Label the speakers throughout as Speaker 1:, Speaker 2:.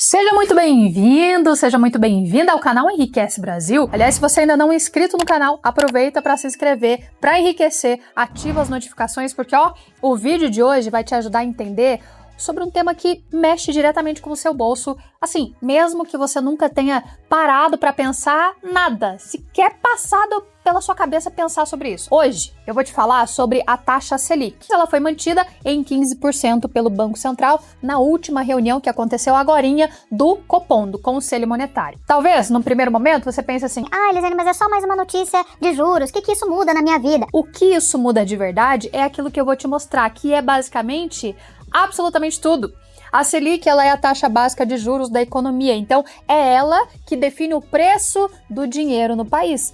Speaker 1: Seja muito bem-vindo, seja muito bem-vinda ao canal Enriquece Brasil. Aliás, se você ainda não é inscrito no canal, aproveita para se inscrever, para enriquecer, ativa as notificações, porque o vídeo de hoje vai te ajudar a entender sobre um tema que mexe diretamente com o seu bolso, assim, mesmo que você nunca tenha parado para pensar nada, sequer passado pela sua cabeça pensar sobre isso. Hoje eu vou te falar sobre a taxa Selic. Ela foi mantida em 15% pelo Banco Central na última reunião que aconteceu agorinha do Copom, do Conselho Monetário. Talvez, num primeiro momento, você pense assim,
Speaker 2: Elisiane, mas é só mais uma notícia de juros, o que isso muda na minha vida?
Speaker 1: O que isso muda de verdade é aquilo que eu vou te mostrar, que é basicamente absolutamente tudo. A Selic, ela é a taxa básica de juros da economia, então é ela que define o preço do dinheiro no país.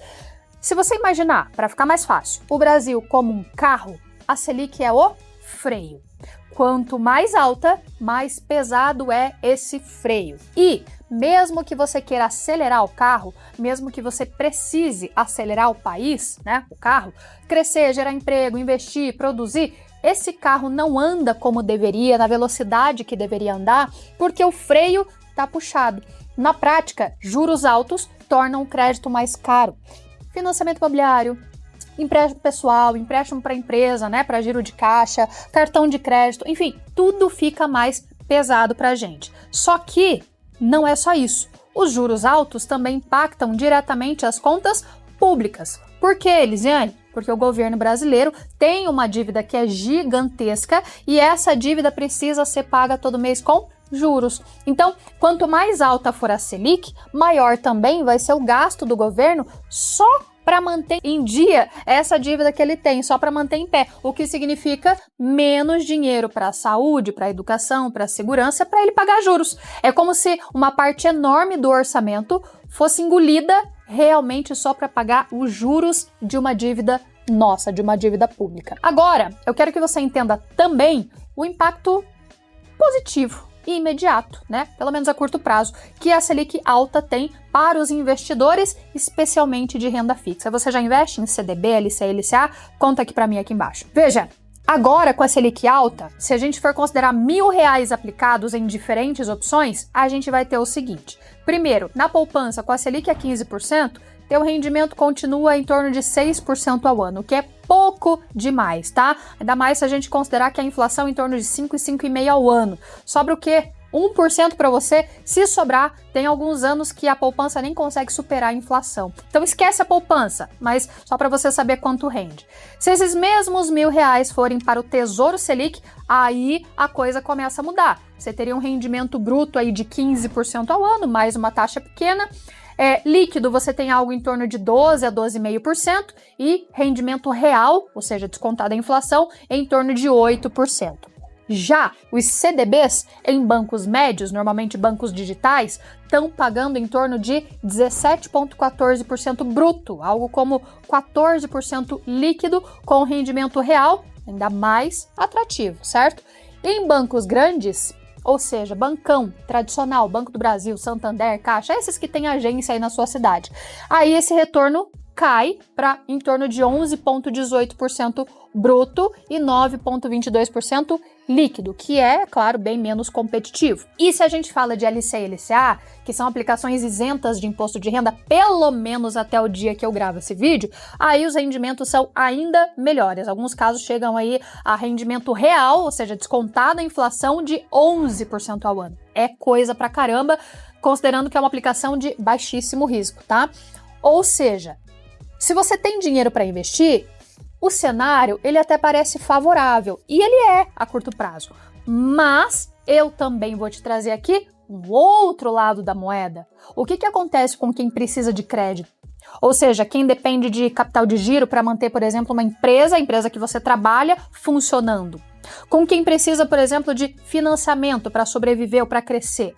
Speaker 1: Se você imaginar, para ficar mais fácil, o Brasil como um carro, a Selic é o freio. Quanto mais alta, mais pesado é esse freio. E mesmo que você queira acelerar o carro, mesmo que você precise acelerar o país, né, o carro, crescer, gerar emprego, investir, produzir, esse carro não anda como deveria, na velocidade que deveria andar, porque o freio está puxado. Na prática, juros altos tornam o crédito mais caro. Financiamento imobiliário, empréstimo pessoal, empréstimo para empresa, né, para giro de caixa, cartão de crédito, enfim, tudo fica mais pesado para a gente. Só que não é só isso. Os juros altos também impactam diretamente as contas públicas. Por quê, Elisiane? Porque o governo brasileiro tem uma dívida que é gigantesca e essa dívida precisa ser paga todo mês com juros. Então, quanto mais alta for a Selic, maior também vai ser o gasto do governo só para manter em dia essa dívida que ele tem, só para manter em pé, o que significa menos dinheiro para a saúde, para a educação, para a segurança, para ele pagar juros. É como se uma parte enorme do orçamento fosse engolida realmente só para pagar os juros de uma dívida nossa, de uma dívida pública. Agora, eu quero que você entenda também o impacto positivo e imediato, né? Pelo menos a curto prazo, que a Selic alta tem para os investidores, especialmente de renda fixa. Você já investe em CDB, LCI, LCA? Conta aqui para mim aqui embaixo. Veja, agora com a Selic alta, se a gente for considerar R$1.000 aplicados em diferentes opções, a gente vai ter o seguinte. Primeiro, na poupança com a Selic a 15%, teu rendimento continua em torno de 6% ao ano, o que é pouco demais, tá? Ainda mais se a gente considerar que a inflação é em torno de 5 e 5,5% ao ano. Sobra o quê? 1% para você. Se sobrar, tem alguns anos que a poupança nem consegue superar a inflação. Então esquece a poupança, mas só para você saber quanto rende. Se esses mesmos R$1.000 forem para o Tesouro Selic, aí a coisa começa a mudar. Você teria um rendimento bruto aí de 15% ao ano, mais uma taxa pequena. Líquido, você tem algo em torno de 12 a 12,5% e rendimento real, ou seja, descontada a inflação, em torno de 8%. Já os CDBs em bancos médios, normalmente bancos digitais, estão pagando em torno de 17,14% bruto, algo como 14% líquido com rendimento real ainda mais atrativo, certo? Em bancos grandes, ou seja, bancão tradicional, Banco do Brasil, Santander, Caixa, esses que têm agência aí na sua cidade. Aí esse retorno cai para em torno de 11,18% bruto e 9,22% líquido, que é, claro, bem menos competitivo. E se a gente fala de LCI e LCA, que são aplicações isentas de imposto de renda, pelo menos até o dia que eu gravo esse vídeo, aí os rendimentos são ainda melhores. Alguns casos chegam aí a rendimento real, ou seja, descontado a inflação de 11% ao ano. É coisa pra caramba, considerando que é uma aplicação de baixíssimo risco, tá? Ou seja, se você tem dinheiro para investir, o cenário ele até parece favorável e ele é a curto prazo, mas eu também vou te trazer aqui um outro lado da moeda. O que acontece com quem precisa de crédito? Ou seja, quem depende de capital de giro para manter, por exemplo, uma empresa, a empresa que você trabalha, funcionando. Com quem precisa, por exemplo, de financiamento para sobreviver ou para crescer.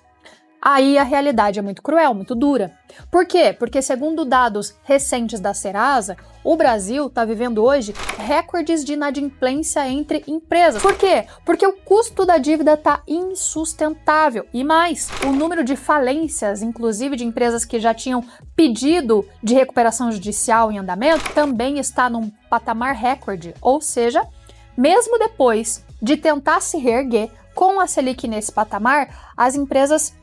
Speaker 1: Aí a realidade é muito cruel, muito dura. Por quê? Porque segundo dados recentes da Serasa, o Brasil está vivendo hoje recordes de inadimplência entre empresas. Por quê? Porque o custo da dívida está insustentável. E mais, o número de falências, inclusive de empresas que já tinham pedido de recuperação judicial em andamento, também está num patamar recorde. Ou seja, mesmo depois de tentar se reerguer com a Selic nesse patamar, as empresas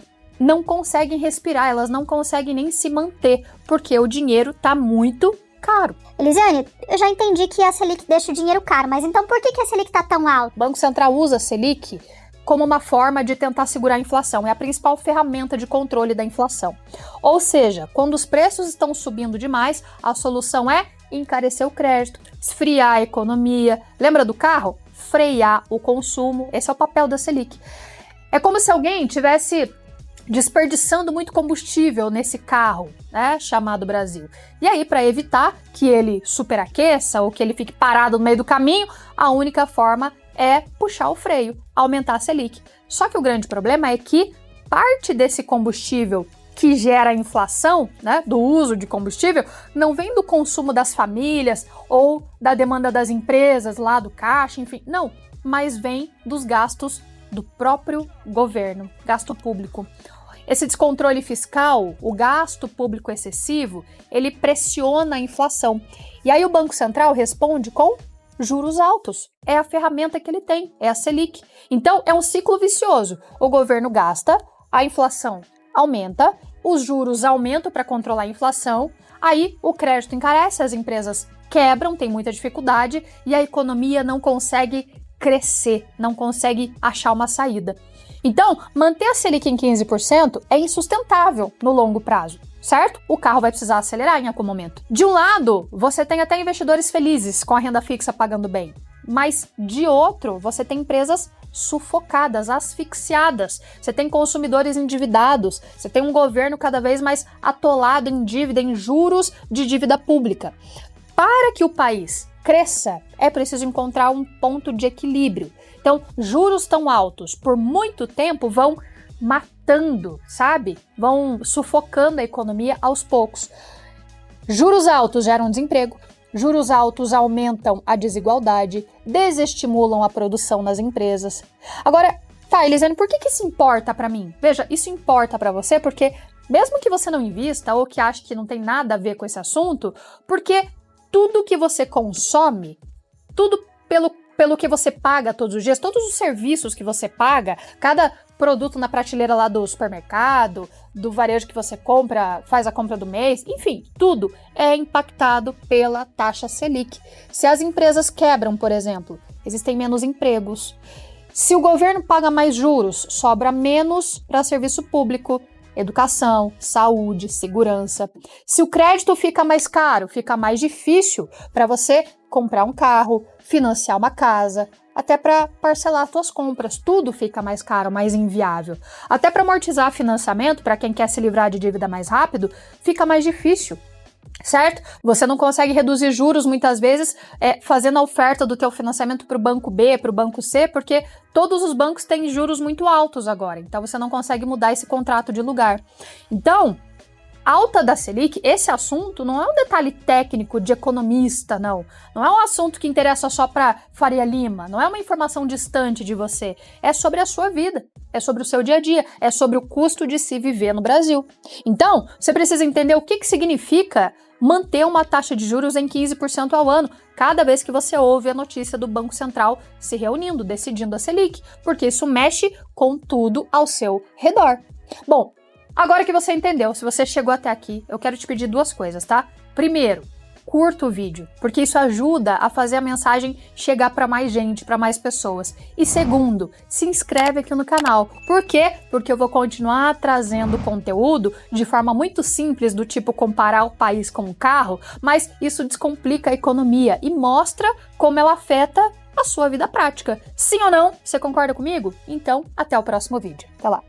Speaker 1: não conseguem respirar, elas não conseguem nem se manter, porque o dinheiro tá muito caro.
Speaker 2: Elisiane, eu já entendi que a Selic deixa o dinheiro caro, mas então por que a Selic tá tão alta?
Speaker 1: O Banco Central usa a Selic como uma forma de tentar segurar a inflação, é a principal ferramenta de controle da inflação. Ou seja, quando os preços estão subindo demais, a solução é encarecer o crédito, esfriar a economia. Lembra do carro? Frear o consumo. Esse é o papel da Selic. É como se alguém tivesse desperdiçando muito combustível nesse carro, né, chamado Brasil. E aí, para evitar que ele superaqueça ou que ele fique parado no meio do caminho, a única forma é puxar o freio, aumentar a Selic. Só que o grande problema é que parte desse combustível que gera a inflação, né, do uso de combustível, não vem do consumo das famílias ou da demanda das empresas lá do caixa, enfim, não, mas vem dos gastos do próprio governo, gasto público. Esse descontrole fiscal, o gasto público excessivo, ele pressiona a inflação. E aí o Banco Central responde com juros altos. É a ferramenta que ele tem, é a Selic. Então é um ciclo vicioso. O governo gasta, a inflação aumenta, os juros aumentam para controlar a inflação, aí o crédito encarece, as empresas quebram, tem muita dificuldade e a economia não consegue crescer, não consegue achar uma saída. Então, manter a Selic em 15% é insustentável no longo prazo, certo? O carro vai precisar acelerar em algum momento. De um lado, você tem até investidores felizes com a renda fixa pagando bem, mas de outro, você tem empresas sufocadas, asfixiadas, você tem consumidores endividados, você tem um governo cada vez mais atolado em dívida, em juros de dívida pública. Para que o país cresça, é preciso encontrar um ponto de equilíbrio. Então, juros tão altos por muito tempo vão matando, sabe? Vão sufocando a economia aos poucos. Juros altos geram desemprego, juros altos aumentam a desigualdade, desestimulam a produção nas empresas. Agora, tá, Elisiane, por que isso importa para mim? Veja, isso importa para você porque, mesmo que você não invista ou que ache que não tem nada a ver com esse assunto, porque tudo que você consome, tudo pelo que você paga todos os dias, todos os serviços que você paga, cada produto na prateleira lá do supermercado, do varejo que você compra, faz a compra do mês, enfim, tudo é impactado pela taxa Selic. Se as empresas quebram, por exemplo, existem menos empregos. Se o governo paga mais juros, sobra menos para serviço público, educação, saúde, segurança. Se o crédito fica mais caro, fica mais difícil para você comprar um carro, financiar uma casa, até para parcelar suas compras. Tudo fica mais caro, mais inviável. Até para amortizar financiamento, para quem quer se livrar de dívida mais rápido, fica mais difícil. Certo? Você não consegue reduzir juros muitas vezes fazendo a oferta do teu financiamento para o banco B, para o banco C, porque todos os bancos têm juros muito altos agora, então você não consegue mudar esse contrato de lugar. Então, alta da Selic, esse assunto não é um detalhe técnico de economista, não é um assunto que interessa só para Faria Lima, não é uma informação distante de você, é sobre a sua vida, é sobre o seu dia a dia, é sobre o custo de se viver no Brasil. Então, você precisa entender o que significa manter uma taxa de juros em 15% ao ano, cada vez que você ouve a notícia do Banco Central se reunindo, decidindo a Selic, porque isso mexe com tudo ao seu redor. Bom, agora que você entendeu, se você chegou até aqui, eu quero te pedir duas coisas, tá? Primeiro, curta o vídeo, porque isso ajuda a fazer a mensagem chegar para mais gente, para mais pessoas. E segundo, se inscreve aqui no canal. Por quê? Porque eu vou continuar trazendo conteúdo de forma muito simples, do tipo comparar o país com um carro, mas isso descomplica a economia e mostra como ela afeta a sua vida prática. Sim ou não? Você concorda comigo? Então, até o próximo vídeo. Até lá!